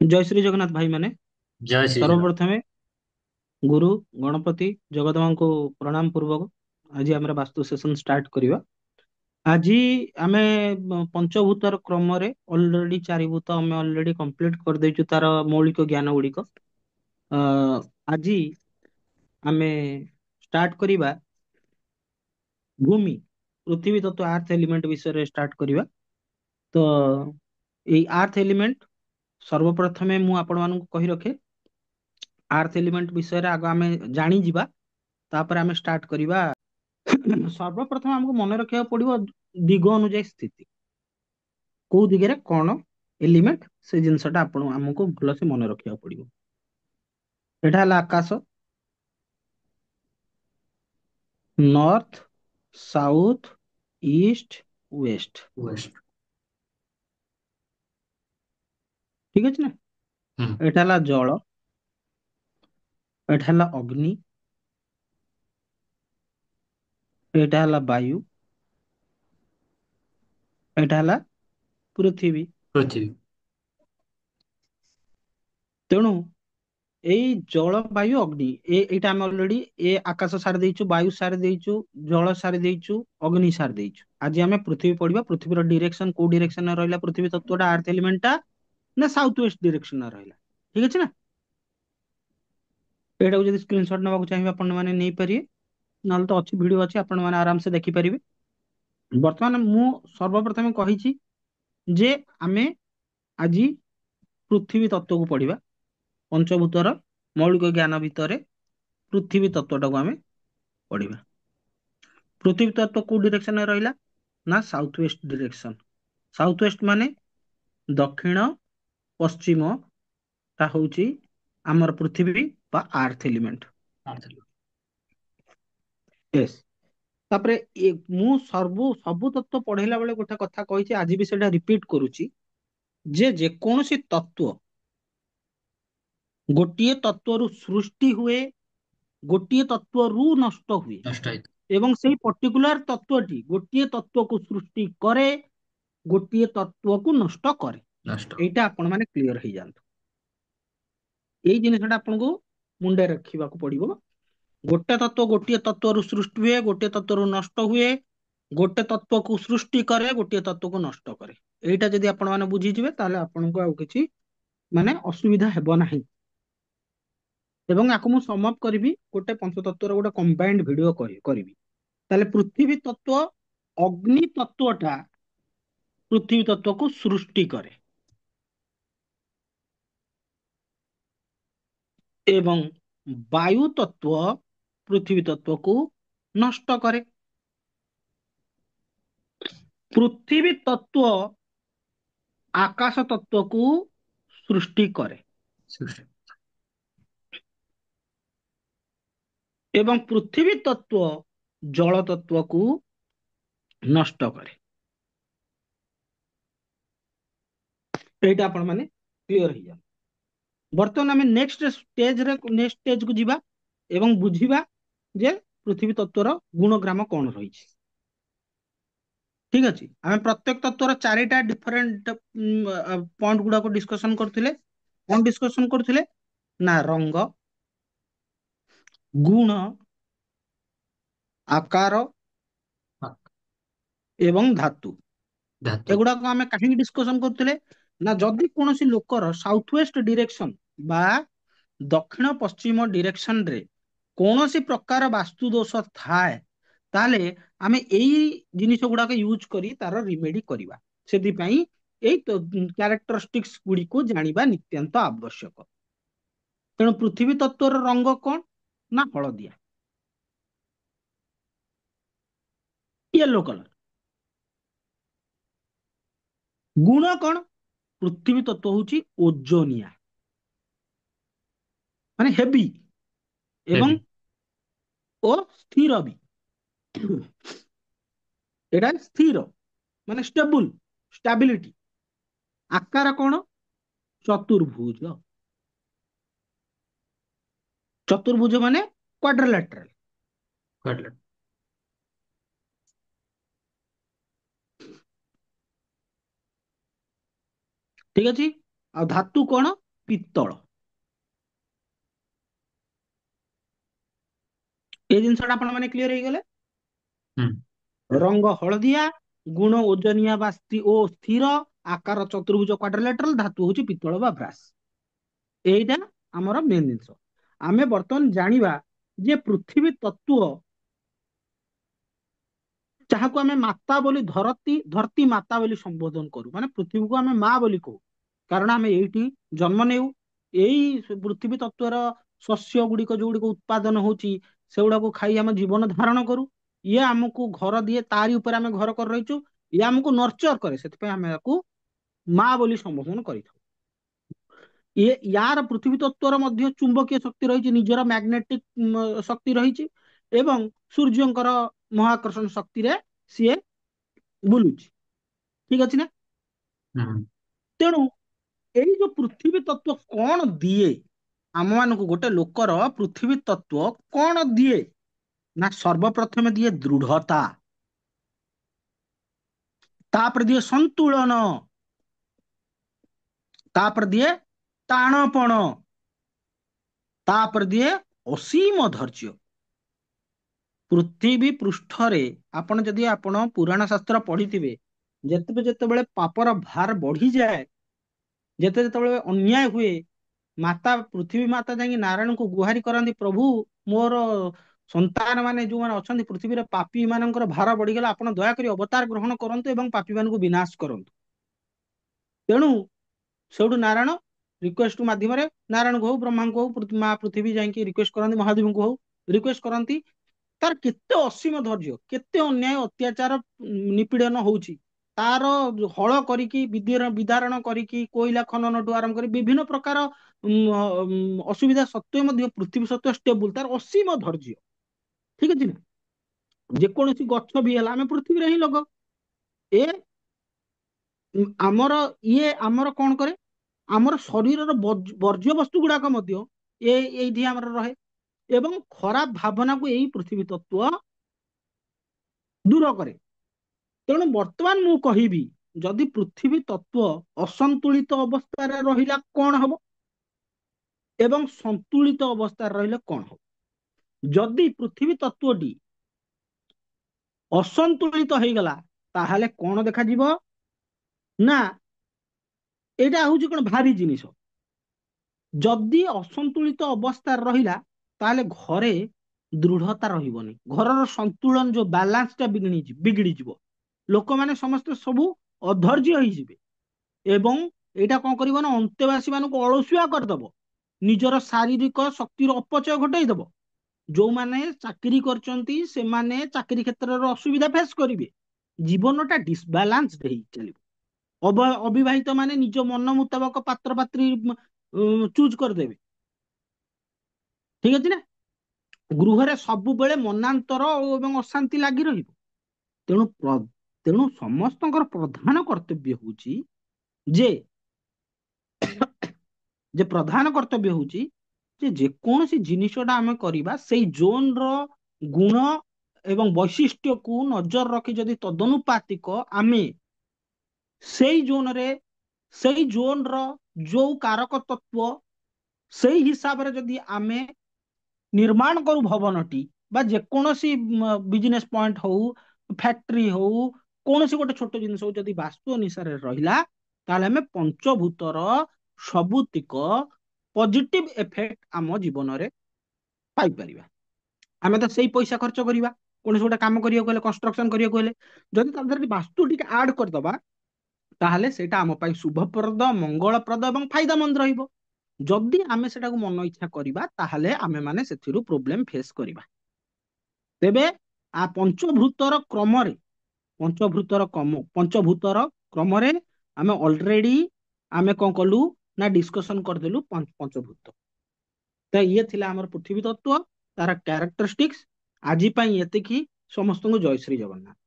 जय श्री जगन्नाथ भाई माने जय श्री जगन्नाथ। सर्वप्रथमे गुरु गणपति जगदम्बा को प्रणाम पूर्वक आज आम वास्तु सेशन स्टार्ट करिवा। आज आमे पंचभूतर क्रम रे ऑलरेडी चारिभूत आमे ऑलरेडी कंप्लीट कर देचु तार मौलिक ज्ञान गुड़िक। आज आमे स्टार्ट करिवा भूमि पृथ्वी तत्व आर्थ एलिमेंट विषय रे स्टार्ट करिवा। तो एई आर्थ एलिमेंट सर्वप्रथमे मु आपण मानक कहि रखे आर्थ एलिमेंट विषय रे आग आमे जानि जिबा तापर आमे स्टार्ट करिवा। सर्वप्रथम हमको मन रखिବାକୁ पड़िବ दिग अनुଯାୟୀ स्थिति କୋଉ ଦିଗରେ କଣ ଏଲିମେंट ସେ ଜିନିଷଟା ଆପଣ ଆମକୁ ଭଲସେ ମନେ ରଖିବାକୁ ପଡିବ। ଏଟା ହେଲା ଆକାଶ ନର୍ଥ ସାଉଥ ଇଷ୍ଟ ୱେଷ୍ଟ। वेस्ट। ଠିକ ଅଛି ନା। हम्म। ଏଟା ହେଲା ଜଳ, ଏଟା ହେଲା ଅଗ୍ନି, ଏଟା ହେଲା ବାୟୁ, ଏଟା ହେଲା ପୃଥିବୀ। पृथ्वी। ତେଣୁ ଏଇ ଜଳ ବାୟୁ ଅଗ୍ନି ଏଇଟା ଆମେ ଅଲରେଡି ଏ ଆକାଶ ସାରି ଦେଇଛୁ, ବାୟୁ ସାରି ଦେଇଛୁ, ଜଳ ସାରି ଦେଇଛୁ, ଅଗ୍ନି ସାରି ଦେଇଛୁ। ଆଜି ଆମେ ପୃଥିବୀ ପଢିବା। ପୃଥିବୀର ଡିରେକ୍ସନ କୋଉ ଡିରେକ୍ସନରେ ରହିଲା ପୃଥିବୀ ତତ୍ୱଟା ଆର୍ଥ ଏଲିମେଣ୍ଟ ଟା ନା ସାଉଥ ୱେଷ୍ଟ ଡିରେକ୍ସନରେ ରହିଲା। ଠିକ ଅଛି ନା। ଏଇଟାକୁ ଯଦି ସ୍କ୍ରିନଶଟ ନେବାକୁ ଚାହିଁବେ ଆପଣ ମାନେ ନେଇପାରିବେ, ନହେଲେ ତ ଅଛି ଭିଡିଓ ଅଛି ଆପଣ ମାନେ ଆରାମସେ ଦେଖିପାରିବେ। ବର୍ତ୍ତମାନ ମୁଁ ସର୍ବପ୍ରଥମେ କହିଛି ଯେ ଆମେ ଆଜି ପୃଥିବୀ ତତ୍ୱକୁ ପଢିବା। ପଞ୍ଚଭୂତର ମୌଳିକ ଜ୍ଞାନ ଭିତରେ ପୃଥିବୀ ତତ୍ୱଟାକୁ ଆମେ ପଢିବା। ପୃଥିବୀ ତତ୍ତ୍ୱ କୋଉ ଡିରେକ୍ସନରେ ରହିଲା ନା south west direction. South west ମାନେ ଦକ୍ଷିଣ ପଶ୍ଚିମ ଟା ହଉଛି ଆମର ପୃଥିବୀ ବା ଆର୍ଥ ଏଲିମେଣ୍ଟ। आर्थिक। Yes। ତାପରେ ମୁଁ ସବୁ ତତ୍ତ୍ୱ ପଢେଇଲା ବେଳେ ଗୋଟେ କଥା କହିଛି, ଆଜି ବି ସେଟା ରିପିଟ କରୁଛି ଯେ ଯେକୌଣସି ତତ୍ତ୍ୱ ଗୋଟିଏ ତତ୍ତ୍ୱରୁ ସୃଷ୍ଟି ହୁଏ, ଗୋଟିଏ ତତ୍ତ୍ୱରୁ ନଷ୍ଟ ହୁଏ नष्ट है। ଏବଂ ସେଇ ପର୍ଟିକୁଲାର ତତ୍ତ୍ୱଟି ଗୋଟିଏ ତତ୍ତ୍ୱକୁ ସୃଷ୍ଟି କରେ, ଗୋଟିଏ ତତ୍ତ୍ୱକୁ ନଷ୍ଟ କରେ। नष्ट। ଏଇଟା ଆପଣ ମାନେ କ୍ଲିୟର ହେଇଯାଆନ୍ତୁ। ଏଇ ଜିନିଷଟା ଆପଣଙ୍କୁ ମୁଣ୍ଡରେ ରଖିବାକୁ ପଡିବ। ଗୋଟେ ତତ୍ତ୍ୱ ଗୋଟିଏ ତତ୍ତ୍ୱରୁ ସୃଷ୍ଟି ହୁଏ, ଗୋଟିଏ ତତ୍ତ୍ୱରୁ ନଷ୍ଟ ହୁଏ, ଗୋଟେ ତତ୍ତ୍ୱକୁ ସୃଷ୍ଟି କରେ, ଗୋଟିଏ ତତ୍ତ୍ୱକୁ ନଷ୍ଟ କରେ। ଏଇଟା ଯଦି ଆପଣ ମାନେ ବୁଝିଯିବେ ତାହେଲେ ଆପଣଙ୍କୁ ଆଉ କିଛି ମାନେ ଅସୁବିଧା ହେବ ନାହିଁ। ଏବଂ ଆକୁ ମୁଁ ସମ ଅପ୍ କରିବି, ଗୋଟେ ପଞ୍ଚତତ୍ତ୍ୱର ଗୋଟେ କମ୍ବାଇନ୍ଡ ଭିଡିଓ କରିବି। ତାହେଲେ ପୃଥିବୀ ତତ୍ତ୍ୱ ଅଗ୍ନି ତତ୍ତ୍ୱଟା ପୃଥିବୀ ତତ୍ତ୍ୱକୁ ସୃଷ୍ଟି କରେ ଏବଂ ବାୟୁ ତତ୍ତ୍ୱ ପୃଥିବୀ ତତ୍ତ୍ୱକୁ ନଷ୍ଟ କରେ। ପୃଥିବୀ ତତ୍ତ୍ୱ ଆକାଶ ତତ୍ତ୍ୱକୁ ସୃଷ୍ଟି କରେ सृष्टि। ଏବଂ ପୃଥିବୀ ତତ୍ତ୍ୱ ଜଳ ତତ୍ତ୍ୱକୁ ନଷ୍ଟ କରେ। ଏଇଟା ଆପଣ ମାନେ କ୍ଲିୟର ହେଇଯାଉ। ବର୍ତ୍ତମାନ ଆମେ ନେକ୍ସଟ ଷ୍ଟେଜକୁ ଯିବା ଏବଂ ବୁଝିବା ଯେ ପୃଥିବୀ ତତ୍ତ୍ୱର ଗୁଣଗ୍ରାମ କଣ ରହିଛି। ଠିକ ଅଛି। ଆମେ ପ୍ରତ୍ୟେକ ତତ୍ତ୍ୱର ଚାରିଟା ଡିଫରେଣ୍ଟ ପଏଣ୍ଟ ଗୁଡାକୁ ଡିସ୍କସନ କରୁଥିଲେ। କଣ ଡିସ୍କସନ କରୁଥିଲେ ନା ରଙ୍ଗ, ଗୁଣ, ଆକାର हाँ, ଏବଂ ଧାତୁ। धातु। ଏଗୁଡାକ ଆମେ କାହିଁକି ଡିସ୍କସନ କରୁଥିଲେ ନା ଯଦି କୌଣସି ଲୋକର ସାଉଥ ୱେଷ୍ଟ ଡିରେକ୍ସନ ବା ଦକ୍ଷିଣ ପଶ୍ଚିମ ଡିରେକ୍ସନରେ କୌଣସି ପ୍ରକାର ବାସ୍ତୁ ଦୋଷ ଥାଏ ତାହେଲେ ଆମେ ଏଇ ଜିନିଷ ଗୁଡାକ ୟୁଜ କରି ତାର ରିମେଡି କରିବା। ସେଥିପାଇଁ ଏଇ କ୍ୟାରେକ୍ଟରିଷ୍ଟିକ୍ସ ଗୁଡିକୁ ଜାଣିବା ନିତ୍ୟାନ୍ତ ଆବଶ୍ୟକ। ତେଣୁ ପୃଥିବୀ ତତ୍ଵର ରଙ୍ଗ କଣ ନା ହଳଦିଆ, ୟେଲୋ କଲର। ଗୁଣ କଣ? ପୃଥିବୀ ତତ୍ଵ ହଉଛି ଓଜନିଆ ମାନେ ହେଭି ଏବଂ हेवी। ଓ ସ୍ଥିର ବି। ଏଇଟା ସ୍ଥିର ମାନେ ଷ୍ଟେବୁଲ, ଷ୍ଟାବିଲିଟି। ଆକାର କଣ? ଚତୁର୍ଭୁଜ। ଚତୁର୍ଭୁଜ ମାନେ କ୍ୱାଡ୍ରିଲାଟରାଲ। कटलेट। ଠିକ ଅଛି। ଆଉ ଧାତୁ କଣ? ପିତ୍ତଳ। ଏ ଜିନିଷଟା ଆପଣ ମାନେ କ୍ଲିୟର ହେଇଗଲେ। ହୁଁ। ରଙ୍ଗ ହଳଦିଆ, ଗୁଣ ଓଜନିଆ ବା ଓ ସ୍ଥିର, ଆକାର ଚତୁର୍ଭୁଜ କ୍ୱାଡ୍ରିଲେଟରାଲ, ଧାତୁ ହଉଛି ପିତ୍ତଳ ବା ବ୍ରାସ। ଏଇଟା ଆମର ମେନ୍ ଜିନିଷ। ଆମେ ବର୍ତ୍ତମାନ ଜାଣିବା ଯେ ପୃଥିବୀ ତତ୍ତ୍ୱ, ଯାହାକୁ ଆମେ ମାତା ବୋଲି ଧରତୀ ମାତା ବୋଲି ସମ୍ବୋଧନ କରୁ, ମାନେ ପୃଥିବୀକୁ ଆମେ ମା ବୋଲି କହୁ, କାରଣ ଆମେ ଏଇଠି ଜନ୍ମ ନେଉ। ଏଇ ପୃଥିବୀ ତତ୍ତ୍ୱର ଶସ୍ୟ ଗୁଡିକ ଯୋଉଗୁଡିକ ଉତ୍ପାଦନ ହଉଛି ସେଗୁଡାକୁ ଖାଇ ଆମେ ଜୀବନ ଧାରଣ କରୁ। ଇଏ ଆମକୁ ଘର ଦିଏ, ତାରି ଉପରେ ଆମେ ଘର କରି ରହିଛୁ। ଇଏ ଆମକୁ ନର୍ଚର କରେ, ସେଥିପାଇଁ ଆମେ ତାକୁ ମା ବୋଲି ସମ୍ବୋଧନ କରିଥାଉ। ୟାର ପୃଥିବୀ ତତ୍ତ୍ୱର ମଧ୍ୟ ଚୁମ୍ବକୀୟ ଶକ୍ତି ରହିଛି, ନିଜର ମ୍ୟାଗ୍ନେଟିକ ଶକ୍ତି ରହିଛି, ଏବଂ ସୂର୍ଯ୍ୟଙ୍କର ମହାକର୍ଷଣ ଶକ୍ତିରେ ସିଏ ବୁଲୁଛି। ଠିକ ଅଛି ନା? ହୁଁ। ତେଣୁ ଏଇ ଯୋଉ ପୃଥିବୀ ତତ୍ତ୍ୱ କଣ ଦିଏ ଆମ ମାନଙ୍କୁ, ଗୋଟେ ଲୋକର ପୃଥିବୀ ତତ୍ତ୍ୱ କଣ ଦିଏ ନା, ସର୍ବପ୍ରଥମେ ଦିଏ ଦୃଢତା, ତାପରେ ଦିଏ ସନ୍ତୁଳନ, ତାପରେ ଦିଏ ଟାଣପଣ, ତାପରେ ଦିଏ ଅସୀମ ଧୈର୍ଯ୍ୟ। ପୃଥିବୀ ପୃଷ୍ଠରେ ଆପଣ ପୁରାଣ ଶାସ୍ତ୍ର ପଢିଥିବେ, ଯେତେବେଳେ ପାପର ଭାର ବଢିଯାଏ, ଯେତେବେଳେ ଅନ୍ୟାୟ ହୁଏ, ପୃଥିବୀ ମାତା ଯାଇକି ନାରାୟଣଙ୍କୁ ଗୁହାରି କରନ୍ତି, ପ୍ରଭୁ ମୋର ସନ୍ତାନ ମାନେ ଯୋଉମାନେ ଅଛନ୍ତି ପୃଥିବୀରେ, ପାପୀ ମାନଙ୍କର ଭାର ବଢିଗଲା, ଆପଣ ଦୟାକରି ଅବତାର ଗ୍ରହଣ କରନ୍ତୁ ଏବଂ ପାପୀ ମାନଙ୍କୁ ବିନାଶ କରନ୍ତୁ। ତେଣୁ ସେଇଠୁ ନାରାୟଣ ରିକ୍ୱେଷ୍ଟ ମାଧ୍ୟମରେ, ନାରାୟଣଙ୍କୁ ହଉ ବ୍ରହ୍ମାଙ୍କୁ ହଉ, ମା ପୃଥିବୀ ଯାଇକି ରିକ୍ୱେଷ୍ଟ କରନ୍ତି, ମହାଦେବଙ୍କୁ ହଉ ରିକ୍ୱେଷ୍ଟ କରନ୍ତି। ତାର କେତେ ଅସୀମ ଧୈର୍ଯ୍ୟ, କେତେ ଅନ୍ୟାୟ ଅତ୍ୟାଚାର ନିପୀଡନ ହଉଛି, ତାର ହଳ କରିକି ବିଦାରଣ କରିକି, କୋଇଲା ଖନନଠୁ ଆରମ୍ଭ କରି ବିଭିନ୍ନ ପ୍ରକାର ଅସୁବିଧା ସତ୍ତ୍ୱେ ମଧ୍ୟ ପୃଥିବୀ ସତ୍ତ୍ୱ ଷ୍ଟେବୁଲ, ତାର ଅସୀମ ଧୈର୍ଯ୍ୟ। ଠିକ ଅଛି ନା? ଯେକୌଣସି ଗଛ ବି ହେଲା ଆମେ ପୃଥିବୀରେ ହିଁ ଲଗାଉ। ଏ ଆମର ଆମର କଣ କରେ, ଆମର ଶରୀରର ବର୍ଜ୍ୟ ବସ୍ତୁ ଗୁଡାକ ମଧ୍ୟ ଏଇଠି ଆମର ରହେ, ଏବଂ ଖରାପ ଭାବନାକୁ ଏଇ ପୃଥିବୀ ତତ୍ତ୍ୱ ଦୂର କରେ। ତେଣୁ ବର୍ତ୍ତମାନ ମୁଁ କହିବି, ଯଦି ପୃଥିବୀ ତତ୍ତ୍ୱ ଅସନ୍ତୁଳିତ ଅବସ୍ଥାରେ ରହିଲା କଣ ହବ, ଏବଂ ସନ୍ତୁଳିତ ଅବସ୍ଥାରେ ରହିଲେ କଣ ହବ। ଯଦି ପୃଥିବୀ ତତ୍ତ୍ୱଟି ଅସନ୍ତୁଳିତ ହେଇଗଲା, ତାହେଲେ କଣ ଦେଖାଯିବ ନା, ଏଇଟା ହଉଛି କଣ ଭାରି ଜିନିଷ। ଯଦି ଅସନ୍ତୁଳିତ ଅବସ୍ଥାରେ ରହିଲା, ତାହେଲେ ଘରେ ଦୃଢତା ରହିବନି, ଘରର ସନ୍ତୁଳନ ଯୋଉ ବାଲାନ୍ସ ଟା ବିଗିଡିଯିବ, ଲୋକମାନେ ସମସ୍ତେ ସବୁ ଅଧୈର୍ଯ୍ୟ ହେଇଯିବେ, ଏବଂ ଏଇଟା କଣ କରିବ ନା, ଅନ୍ତେବାସୀ ମାନଙ୍କୁ ଅଳସୁଆ କରିଦବ, ନିଜର ଶାରୀରିକ ଶକ୍ତିର ଅପଚୟ ଘଟାଇ ଦବ। ଯୋଉମାନେ ଚାକିରି କରିଛନ୍ତି ସେମାନେ ଚାକିରି କ୍ଷେତ୍ରରେ ଅସୁବିଧା ଫେସ୍ କରିବେ, ଜୀବନଟା ଡିସବାଲାନ୍ସ ହେଇ ଚାଲିବ। ଅବିବାହିତ ମାନେ ନିଜ ମନ ମୁତାବକ ପାତ୍ର ପାତ୍ରୀ ଚୁଜ କରିଦେବେ। ଠିକ ଅଛି ନା? ଗୃହରେ ସବୁବେଳେ ମନାନ୍ତର ଏବଂ ଅଶାନ୍ତି ଲାଗି ରହିବ। ତେଣୁ ତେଣୁ ସମସ୍ତଙ୍କର ପ୍ରଧାନ କର୍ତ୍ତବ୍ୟ ହଉଛି ଯେ ପ୍ରଧାନ କର୍ତ୍ତବ୍ୟ ହଉଛି ଯେ ଯେକୌଣସି ଜିନିଷଟା ଆମେ କରିବା, ସେଇ ଜୋନର ଗୁଣ ଏବଂ ବୈଶିଷ୍ଟ୍ୟକୁ ନଜର ରଖି ଯଦି ତଦନୁପାତିକ ଆମେ ସେଇ ଜୋନର ଯୋଉ କାରକ ତତ୍ତ୍ୱ, ସେଇ ହିସାବରେ ଯଦି ଆମେ ନିର୍ମାଣ କରୁ ଭବନଟି, ବା ଯେକୌଣସି ବିଜନେସ ପଏଣ୍ଟ ହଉ, ଫ୍ୟାକ୍ଟ୍ରି ହଉ, କୌଣସି ଗୋଟେ ଛୋଟ ଜିନିଷ ହଉ, ଯଦି ବାସ୍ତୁ ଅନୁସାରେ ରହିଲା, ତାହେଲେ ଆମେ ପଞ୍ଚଭୂତର ସବୁତିକ ପଜିଟିଭ ଏଫେକ୍ଟ ଆମ ଜୀବନରେ ପାଇପାରିବା। ଆମେ ତ ସେଇ ପଇସା ଖର୍ଚ୍ଚ କରିବା କୌଣସି ଗୋଟେ କାମ କରିବାକୁ ହେଲେ, କନଷ୍ଟ୍ରକ୍ସନ କରିବାକୁ ହେଲେ, ଯଦି ତା ଦେହରେ ବାସ୍ତୁ ଟିକେ ଆଡ୍ କରିଦବା, ତାହେଲେ ସେଇଟା ଆମ ପାଇଁ ଶୁଭପ୍ରଦ, ମଙ୍ଗଳପ୍ରଦ ଏବଂ ଫାଇଦାମନ୍ଦ ରହିବ। ଯଦି ଆମେ ସେଟାକୁ ମନ ଇଚ୍ଛା କରିବା, ତାହେଲେ ଆମେ ମାନେ ସେଥିରୁ ପ୍ରୋବ୍ଲେମ ଫେସ୍ କରିବା। ତେବେ ପଞ୍ଚଭୂତର କ୍ରମରେ ଆମେ ଅଲରେଡି କଣ କଲୁ ନା, ଡିସ୍କସନ କରିଦେଲୁ ପଞ୍ଚଭୂତ। ତ ଇଏ ଥିଲା ଆମର ପୃଥିବୀ ତତ୍ତ୍ୱ, ତାର କ୍ୟାରେକ୍ଟରିଷ୍ଟିକ୍ସ। ଆଜି ପାଇଁ ଏତିକି। ସମସ୍ତଙ୍କୁ ଜୟ ଶ୍ରୀ ଜଗନ୍ନାଥ।